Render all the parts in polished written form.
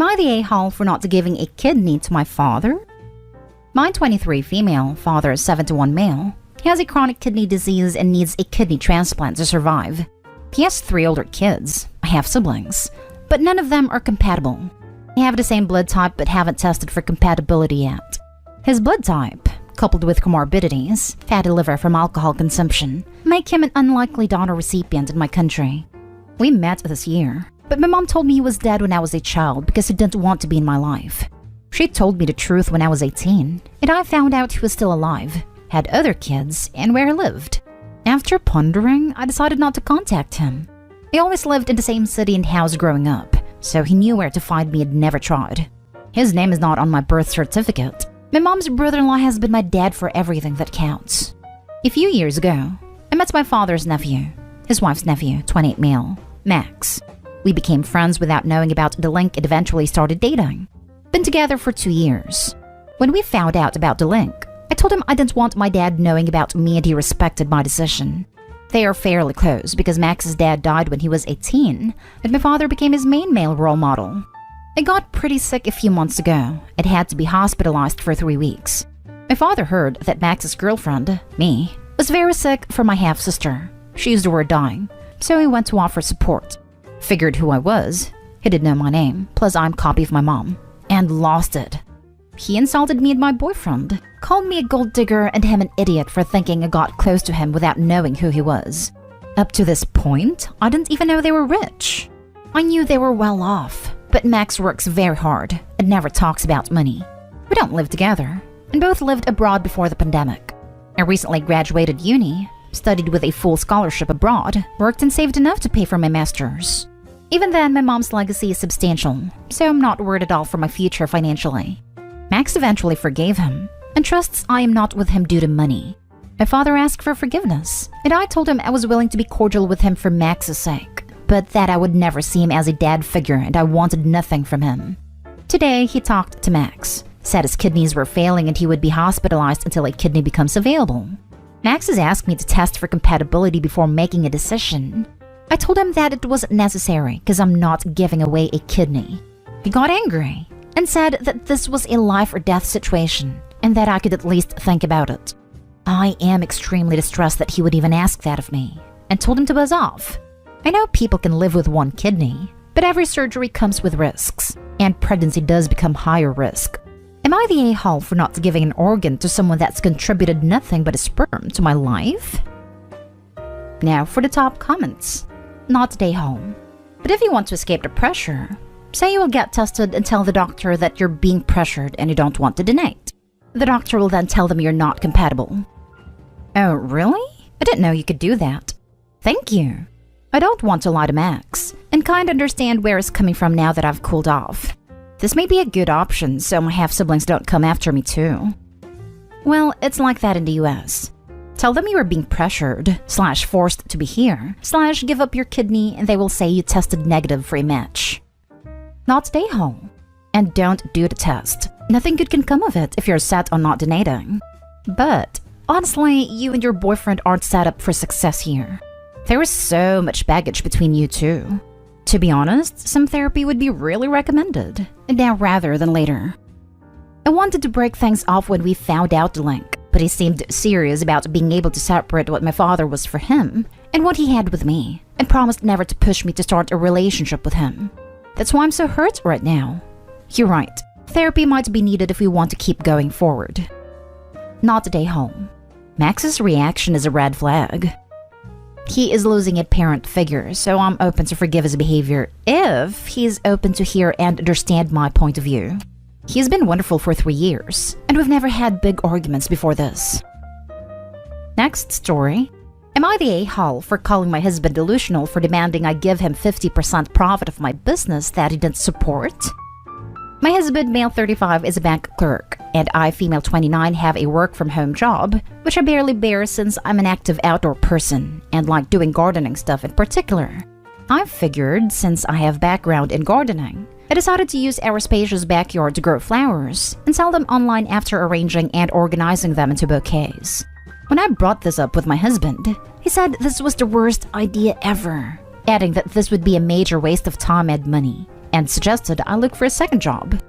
I the a-hole for not giving a kidney to my father? My 23 female, father is 71 male. He has a chronic kidney disease and needs a kidney transplant to survive. He has 3 older kids. I have siblings, but none of them are compatible. They have the same blood type but haven't tested for compatibility yet. His blood type, coupled with comorbidities, fatty liver from alcohol consumption, make him an unlikely donor recipient in my country. We met this year, but my mom told me he was dead when I was a child because he didn't want to be in my life. She told me the truth when I was 18, and I found out he was still alive, had other kids, and where he lived. After pondering, I decided not to contact him. He always lived in the same city and house growing up, so he knew where to find me and never tried. His name is not on my birth certificate. My mom's brother-in-law has been my dad for everything that counts. A few years ago, I met my father's nephew, his wife's nephew, 28 male, Max. We became friends without knowing about the link and eventually started dating. Been together for 2 years. When we found out about the link, I told him I didn't want my dad knowing about me and he respected my decision. They are fairly close because Max's dad died when he was 18 and my father became his main male role model. I got pretty sick a few months ago and had to be hospitalized for 3 weeks. My father heard that Max's girlfriend, me, was very sick from my half-sister. She used the word dying, so he went to offer support. Figured who I was. He didn't know my name, plus I'm a copy of my mom. And lost it. He insulted me and my boyfriend, called me a gold digger and him an idiot for thinking I got close to him without knowing who he was. Up to this point, I didn't even know they were rich. I knew they were well off, but Max works very hard and never talks about money. We don't live together, and both lived abroad before the pandemic. I recently graduated uni, studied with a full scholarship abroad, worked and saved enough to pay for my master's. Even then, my mom's legacy is substantial, so I'm not worried at all for my future financially. Max eventually forgave him, and trusts I am not with him due to money. My father asked for forgiveness, and I told him I was willing to be cordial with him for Max's sake, but that I would never see him as a dad figure and I wanted nothing from him. Today, he talked to Max, said his kidneys were failing and he would be hospitalized until a kidney becomes available. Max has asked me to test for compatibility before making a decision. I told him that it wasn't necessary because I'm not giving away a kidney. He got angry and said that this was a life or death situation and that I could at least think about it. I am extremely distressed that he would even ask that of me and told him to buzz off. I know people can live with 1 kidney, but every surgery comes with risks, and pregnancy does become higher risk. Am I the a-hole for not giving an organ to someone that's contributed nothing but a sperm to my life? Now for the top comments. Not a a-hole. But if you want to escape the pressure, say you will get tested and tell the doctor that you're being pressured and you don't want to donate. The doctor will then tell them you're not compatible. Oh, really? I didn't know you could do that. Thank you. I don't want to lie to Max, and kind of understand where it's coming from now that I've cooled off. This may be a good option so my half-siblings don't come after me too. Well, it's like that in the US. Tell them you are being pressured, / forced to be here, / give up your kidney and they will say you tested negative for a match. Not stay home. And don't do the test. Nothing good can come of it if you're set on not donating. But, honestly, you and your boyfriend aren't set up for success here. There is so much baggage between you two. To be honest, some therapy would be really recommended, now rather than later. I wanted to break things off when we found out the link, but he seemed serious about being able to separate what my father was for him and what he had with me, and promised never to push me to start a relationship with him. That's why I'm so hurt right now. You're right, therapy might be needed if we want to keep going forward. Not a day home. Max's reaction is a red flag. He is losing a parent figure, so I'm open to forgive his behavior if he's open to hear and understand my point of view. He's been wonderful for 3 years, and we've never had big arguments before this. Next story. Am I the a-hole for calling my husband delusional for demanding I give him 50% profit of my business that he didn't support? My husband, male 35, is a bank clerk, and I, female 29, have a work-from-home job, which I barely bear since I'm an active outdoor person and like doing gardening stuff in particular. I figured, since I have background in gardening, I decided to use our spacious backyard to grow flowers and sell them online after arranging and organizing them into bouquets. When I brought this up with my husband, he said this was the worst idea ever, adding that this would be a major waste of time and money, and suggested I look for a second job.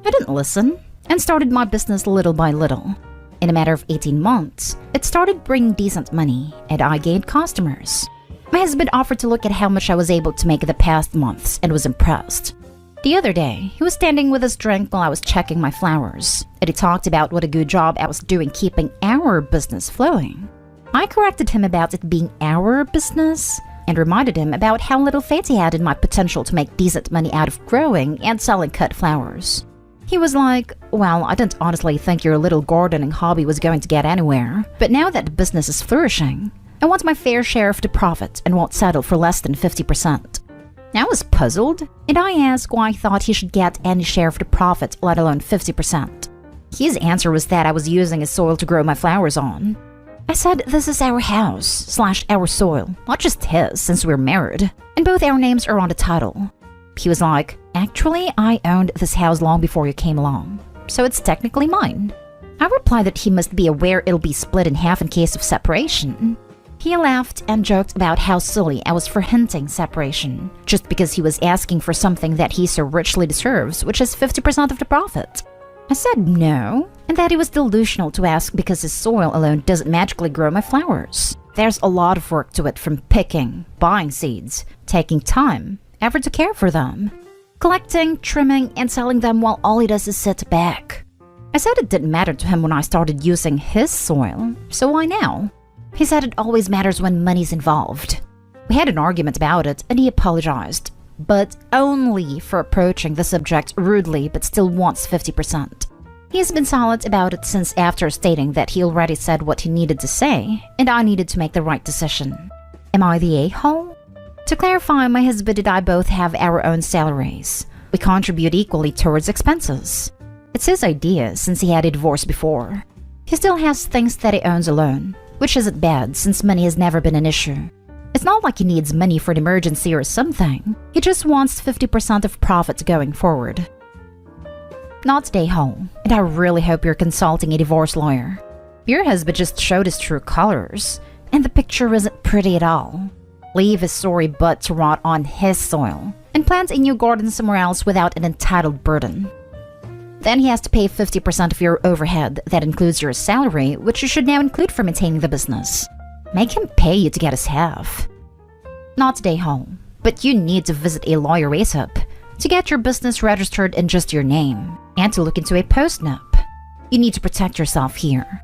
I didn't listen and started my business little by little. In a matter of 18 months, it started bringing decent money and I gained customers. My husband offered to look at how much I was able to make the past months and was impressed. The other day, he was standing with his drink while I was checking my flowers, and he talked about what a good job I was doing keeping our business flowing. I corrected him about it being our business and reminded him about how little faith he had in my potential to make decent money out of growing and selling cut flowers. He was like, well, I didn't honestly think your little gardening hobby was going to get anywhere, but now that the business is flourishing, I want my fair share of the profit and won't settle for less than 50%. I was puzzled, and I asked why I thought he should get any share of the profit, let alone 50%. His answer was that I was using his soil to grow my flowers on. I said this is our house / our soil, not just his since we're married, and both our names are on the title. He was like, actually, I owned this house long before you came along, so it's technically mine. I replied that he must be aware it'll be split in half in case of separation. He laughed and joked about how silly I was for hinting separation, just because he was asking for something that he so richly deserves, which is 50% of the profit. I said no, and that he was delusional to ask because his soil alone doesn't magically grow my flowers. There's a lot of work to it, from picking, buying seeds, taking time, effort to care for them, collecting, trimming, and selling them while all he does is sit back. I said it didn't matter to him when I started using his soil, so why now? He said it always matters when money's involved. We had an argument about it, and he apologized, but only for approaching the subject rudely, but still wants 50%. He has been silent about it since after stating that he already said what he needed to say, and I needed to make the right decision. Am I the a-hole? To clarify, my husband and I both have our own salaries. We contribute equally towards expenses. It's his idea since he had a divorce before. He still has things that he owns alone, which isn't bad since money has never been an issue. It's not like he needs money for an emergency or something. He just wants 50% of profits going forward. Not today, home, and I really hope you're consulting a divorce lawyer. Your husband just showed his true colors, and the picture isn't pretty at all. Leave his sorry butt to rot on his soil, and plant a new garden somewhere else without an entitled burden. Then he has to pay 50% of your overhead. That includes your salary, which you should now include for maintaining the business. Make him pay you to get his half. Not today, home, but you need to visit a lawyer ASAP to get your business registered in just your name and to look into a post-nup. You need to protect yourself here.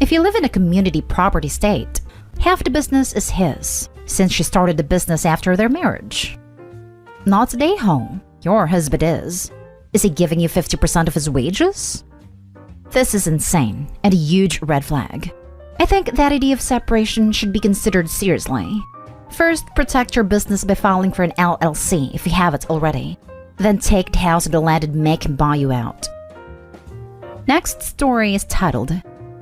If you live in a community property state, half the business is his, since she started the business after their marriage. Not today, home. Your husband is. Is he giving you 50% of his wages? This is insane and a huge red flag. I think that idea of separation should be considered seriously. First, protect your business by filing for an LLC if you have it already. Then take the house or the land and make him buy you out. Next story is titled,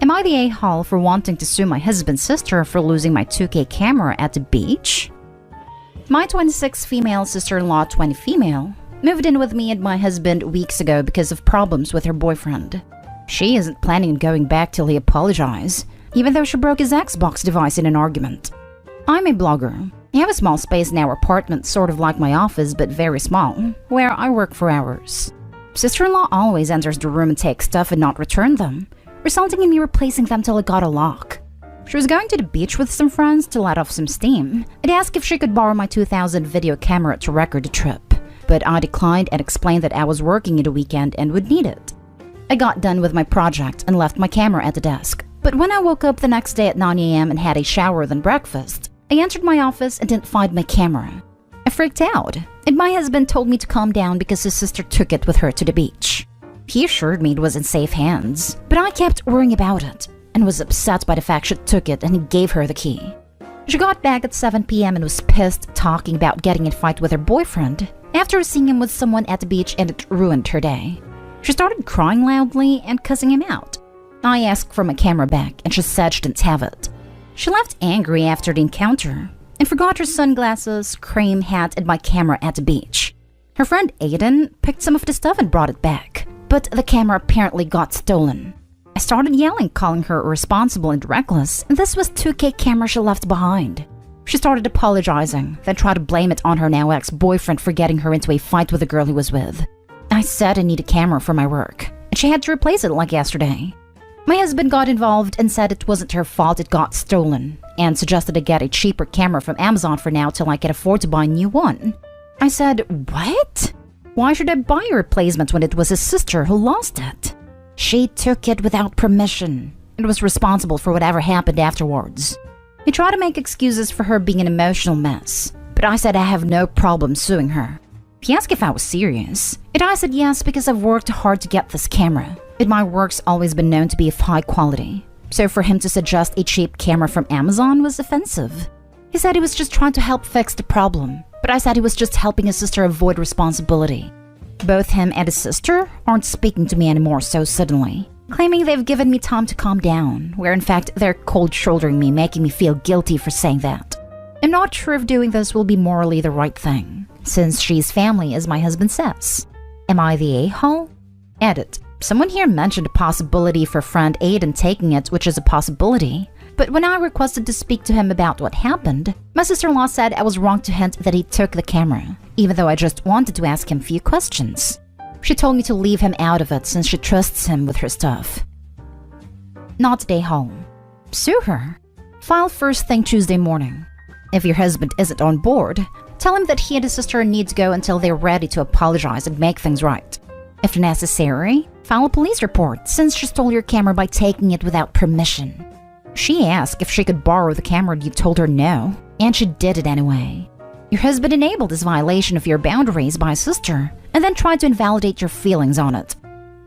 Am I the a-hole for wanting to sue my husband's sister for losing my 2K camera at the beach? My 26 female sister-in-law, 20 female, moved in with me and my husband weeks ago because of problems with her boyfriend. She isn't planning on going back till he apologizes, even though she broke his Xbox device in an argument. I'm a blogger. I have a small space in our apartment, sort of like my office, but very small, where I work for hours. Sister-in-law always enters the room and takes stuff and not return them, resulting in me replacing them till it got a lock. She was going to the beach with some friends to let off some steam and asked if she could borrow my 2000 video camera to record the trip. But I declined and explained that I was working in the weekend and would need it. I got done with my project and left my camera at the desk. But when I woke up the next day at 9 a.m. and had a shower then breakfast, I entered my office and didn't find my camera. I freaked out, and my husband told me to calm down because his sister took it with her to the beach. He assured me it was in safe hands, but I kept worrying about it and was upset by the fact she took it and he gave her the key. She got back at 7 p.m. and was pissed, talking about getting in a fight with her boyfriend after seeing him with someone at the beach, and it ruined her day. She started crying loudly and cussing him out. I asked for my camera back and she said she didn't have it. She left angry after the encounter and forgot her sunglasses, cream hat, and my camera at the beach. Her friend Aiden picked some of the stuff and brought it back, but the camera apparently got stolen. I started yelling, calling her irresponsible and reckless, and this was 2K camera she left behind. She started apologizing, then tried to blame it on her now ex-boyfriend for getting her into a fight with the girl he was with. I said I need a camera for my work, and she had to replace it like yesterday. My husband got involved and said it wasn't her fault it got stolen, and suggested I get a cheaper camera from Amazon for now till I can afford to buy a new one. I said, what? Why should I buy a replacement when it was his sister who lost it? She took it without permission and was responsible for whatever happened afterwards. He tried to make excuses for her being an emotional mess, but I said I have no problem suing her. He asked if I was serious, and I said yes because I've worked hard to get this camera, and my work's always been known to be of high quality. So for him to suggest a cheap camera from Amazon was offensive. He said he was just trying to help fix the problem, but I said he was just helping his sister avoid responsibility. Both him and his sister aren't speaking to me anymore so suddenly, claiming they've given me time to calm down, where in fact they're cold-shouldering me, making me feel guilty for saying that. I'm not sure if doing this will be morally the right thing, since she's family as my husband says. Am I the a-hole? Edit. Someone here mentioned a possibility for friend Aiden taking it, which is a possibility. But when I requested to speak to him about what happened, my sister-in-law said I was wrong to hint that he took the camera, even though I just wanted to ask him a few questions. She told me to leave him out of it since she trusts him with her stuff. Not day home. Sue her. File first thing Tuesday morning. If your husband isn't on board, tell him that he and his sister need to go until they're ready to apologize and make things right. If necessary, file a police report since she stole your camera by taking it without permission. She asked if she could borrow the camera and you told her no, and she did it anyway. Your husband enabled this violation of your boundaries by his sister and then tried to invalidate your feelings on it.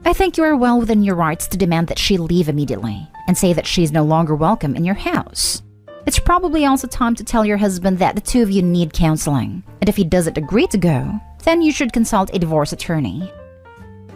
I think you are well within your rights to demand that she leave immediately and say that she's no longer welcome in your house. It's probably also time to tell your husband that the two of you need counseling, and if he doesn't agree to go, then you should consult a divorce attorney.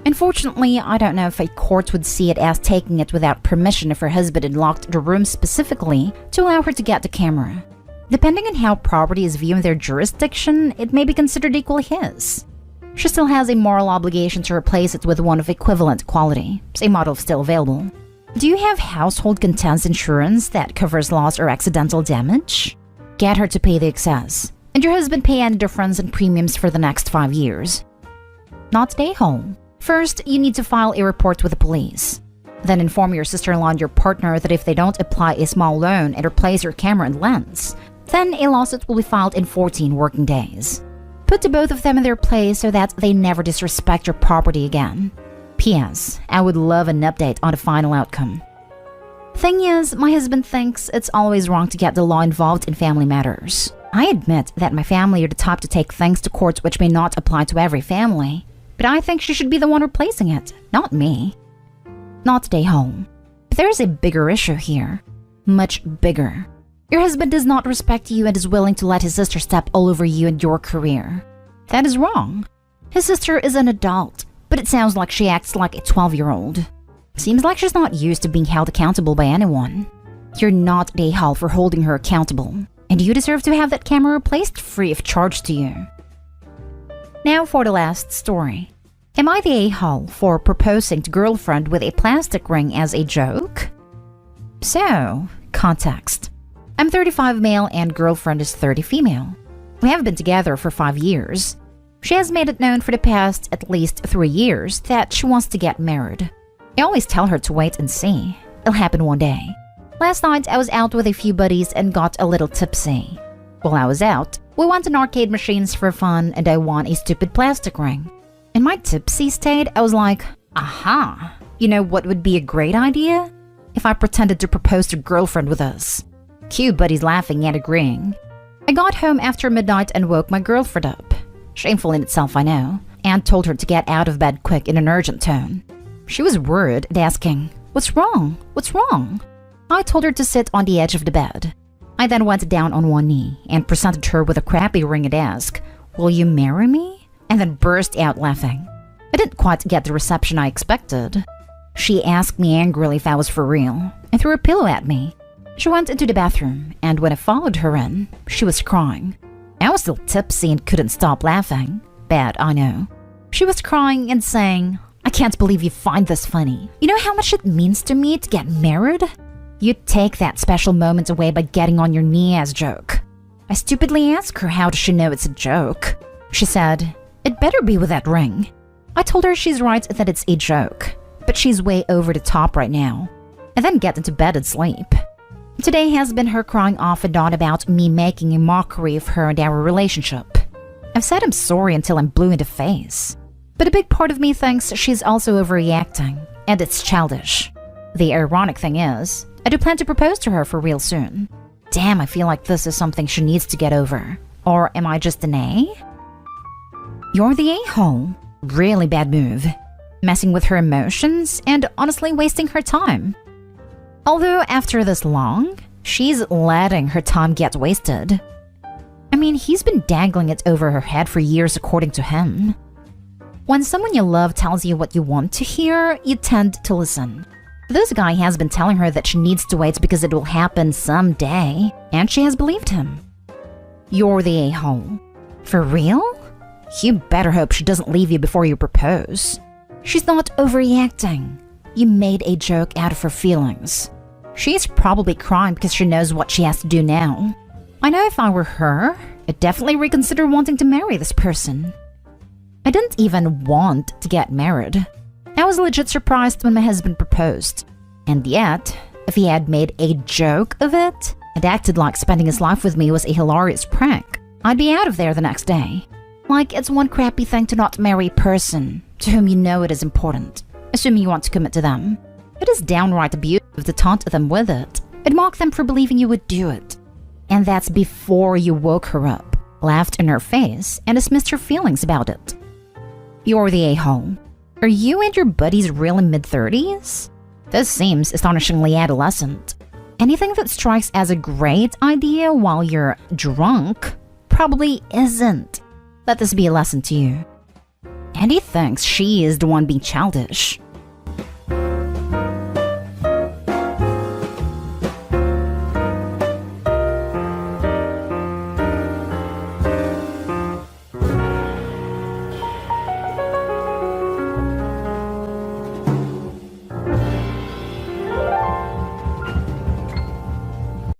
Unfortunately, I don't know if a court would see it as taking it without permission if her husband had locked the room specifically to allow her to get the camera. Depending on how property is viewed in their jurisdiction, it may be considered equally his. She still has a moral obligation to replace it with one of equivalent quality, a model still available. Do you have household contents insurance that covers loss or accidental damage? Get her to pay the excess, and your husband pay any difference in premiums for the next 5 years. Not stay home. First, you need to file a report with the police. Then inform your sister-in-law and your partner that if they don't apply a small loan and replace your camera and lens, then a lawsuit will be filed in 14 working days. Put the both of them in their place so that they never disrespect your property again. P.S. I would love an update on the final outcome. Thing is, my husband thinks it's always wrong to get the law involved in family matters. I admit that my family are the type to take things to court which may not apply to every family, but I think she should be the one replacing it, not me. Not stay home. But there's a bigger issue here. Much bigger. Your husband does not respect you and is willing to let his sister step all over you and your career. That is wrong. His sister is an adult, but it sounds like she acts like a 12-year-old. Seems like she's not used to being held accountable by anyone. You're not the a-hole for holding her accountable, and you deserve to have that camera replaced free of charge to you. Now for the last story. Am I the a-hole for proposing to girlfriend with a plastic ring as a joke? So, context. I'm 35 male and girlfriend is 30 female. We have been together for 5 years. She has made it known for the past at least 3 years that she wants to get married. I always tell her to wait and see. It'll happen one day. Last night I was out with a few buddies and got a little tipsy. While I was out, we went to arcade machines for fun and I won a stupid plastic ring. In my tipsy state, I was like, aha, you know what would be a great idea? If I pretended to propose to girlfriend with us. Cute buddies laughing and agreeing. I got home after midnight and woke my girlfriend up. Shameful in itself, I know, and told her to get out of bed quick in an urgent tone. She was worried and asking, "What's wrong? What's wrong?" I told her to sit on the edge of the bed. I then went down on one knee and presented her with a crappy ring and asked, "Will you marry me?" And then burst out laughing. I didn't quite get the reception I expected. She asked me angrily if I was for real and threw a pillow at me. She went into the bathroom, and when I followed her in, she was crying. I was still tipsy and couldn't stop laughing. Bad, I know. She was crying and saying, "I can't believe you find this funny. You know how much it means to me to get married? You take that special moment away by getting on your knee as a joke." I stupidly asked her how does she know it's a joke. She said, "It better be with that ring." I told her she's right that it's a joke, but she's way over the top right now. And then get into bed and sleep. Today has been her crying off and on about me making a mockery of her and our relationship. I've said I'm sorry until I'm blue in the face. But a big part of me thinks she's also overreacting, and it's childish. The ironic thing is, I do plan to propose to her for real soon. Damn, I feel like this is something she needs to get over. Or am I just an A? You're the a-hole. Really bad move. Messing with her emotions and honestly wasting her time. Although after this long, she's letting her time get wasted. I mean, he's been dangling it over her head for years according to him. When someone you love tells you what you want to hear, you tend to listen. This guy has been telling her that she needs to wait because it will happen someday, and she has believed him. You're the a-hole. For real? You better hope she doesn't leave you before you propose. She's not overreacting. You made a joke out of her feelings. She's probably crying because she knows what she has to do now. I know if I were her, I'd definitely reconsider wanting to marry this person. I didn't even want to get married. I was legit surprised when my husband proposed. And yet, if he had made a joke of it and acted like spending his life with me was a hilarious prank, I'd be out of there the next day. Like, it's one crappy thing to not marry a person to whom you know it is important, assuming you want to commit to them. It is downright abusive to taunt them with it and mock them for believing you would do it. And that's before you woke her up, laughed in her face, and dismissed her feelings about it. You're the a-hole. Are you and your buddies really mid-30s? This seems astonishingly adolescent. Anything that strikes as a great idea while you're drunk probably isn't. Let this be a lesson to you. And he thinks she is the one being childish.